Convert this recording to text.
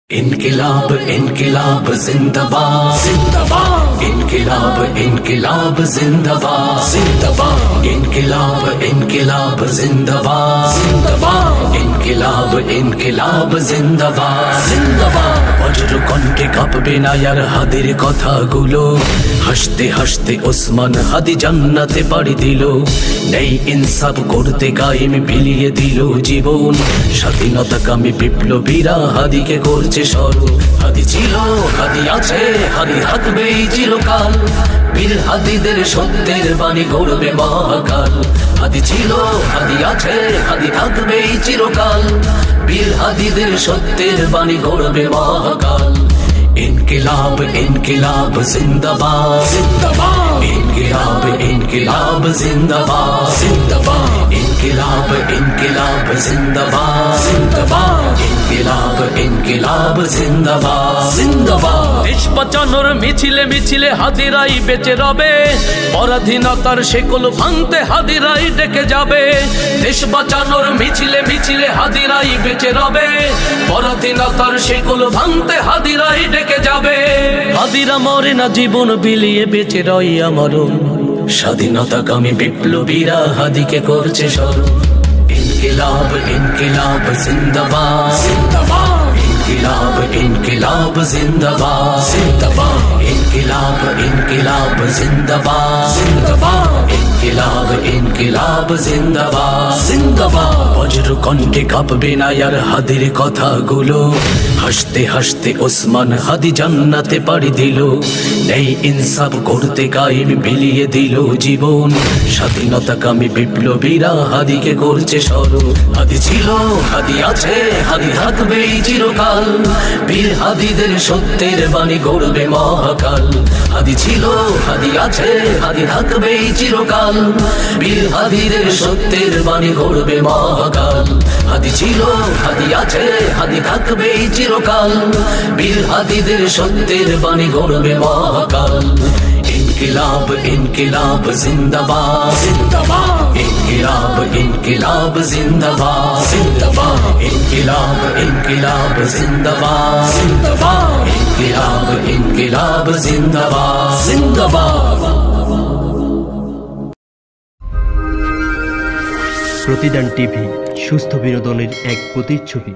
इनकिलाब इनकिलाब जिंदाबाद जिंदाबाद इनकिलाब इनकिलाब जिंदाबाद जिंदाबाद इनकिलाब इनकिलाब जिंदाबाद जिंदाबाद इनकिलाब इनकिलाब जिंदाबाद जिंदाबाद বজ্র কণ্ঠে কাঁপবে না আর হাদির কথাগুলো হাসতে হাসতে ওসমান হাদি জান্নাতে পাড়ি দিল নেই ইনসাফ করতে কায়েম বিলিয়ে দিল জীবন স্বাধীনতাকামী বিপ্লবীরা হাদিকে করছে স্মরণ হাদি ছিল হাদি আছে হাদি থাকবেই চিরকাল বীর হাদিদের সত্যের বাণী গড়বে মহাকাল হাদি ছিল হাদি আছে হাদি থাকবেই চিরকাল বীর হাদিদের সত্যের বাণী গড়বে মহাকাল इनकिलाब इनकिलाब जिंदाबाद जिंदाबाद इनकिलाब इनकिलाब जिंदाबाद जिंदाबाद इनकिलाब इनकिलाब जिंदाबाद जिंदाबाद इनकिलाब इनकिलाब जिंदाबाद जिंदाबाद দেশ বাঁচানোর মিছিলে মিছিলে হাদিরাই বেঁচে রবে পরাধীনতার শেকল ভাঙতে হাদিরাই ডেকে যাবে দেশ বাঁচানোর মিছিলে মিছিলে হাদিরাই বেঁচে রবে পরাধীনতার শেকল ভাঙতে হাদিরাই ডেকে যাবে হাদিরা মরে না জীবন বিলিয়ে বেঁচে রই আমরণ স্বাধীনতাকামী বিপ্লবীরা হাদিকে করছে স্মরণ इनकिलाब इनकिलाब जिंदाबाद जिंदाबाद इनकिलाब इनकिलाब जिंदाबाद जिंदाबाद इनकिलाब इनकिलाब जिंदाबाद जिंदाबाद इनकिलाब इनकिलाब जिंदाबाद जिंदाबाद বজ্র কণ্ঠে কাঁপবে না আর হাদির কথাগুলো হাসতে হাসতে ওসমান হাদি জান্নাতে পাড়ি দিল নেই ইনসাফ করতে কায়েম বিলিয়ে দিল জীবন স্বাধীনতাকামী বিপ্লবীরা হাদিকে করছে স্মরণ হাদি ছিল হাদি আছে হাদি থাকবেই চিরকাল বীর হাদিদের সত্যের বাণী গড়বে মহাকাল হাদি ছিল হাদি আছে হাদি থাকবেই চিরকাল বীর হাদিদের সত্যের বাণী গড়বে মহাকাল হাদি ছিল হাদি আছে হাদি থাকবেই চিরকাল বীর হাদিদের সত্যের বাণী গড়বে মহাকাল इनकिलाब इनकिलाब जिंदाबाद जिंदाबाद इनकिलाब इनकिलाब जिंदाबाद जिंदाबाद इनकिलाब इनकिलाब जिंदाबाद जिंदाबाद इनकिलाब इनकिलाब जिंदाबाद जिंदाबाद প্রতিদান টিভি সুস্থ বিনোদনের এক প্রতিচ্ছবি।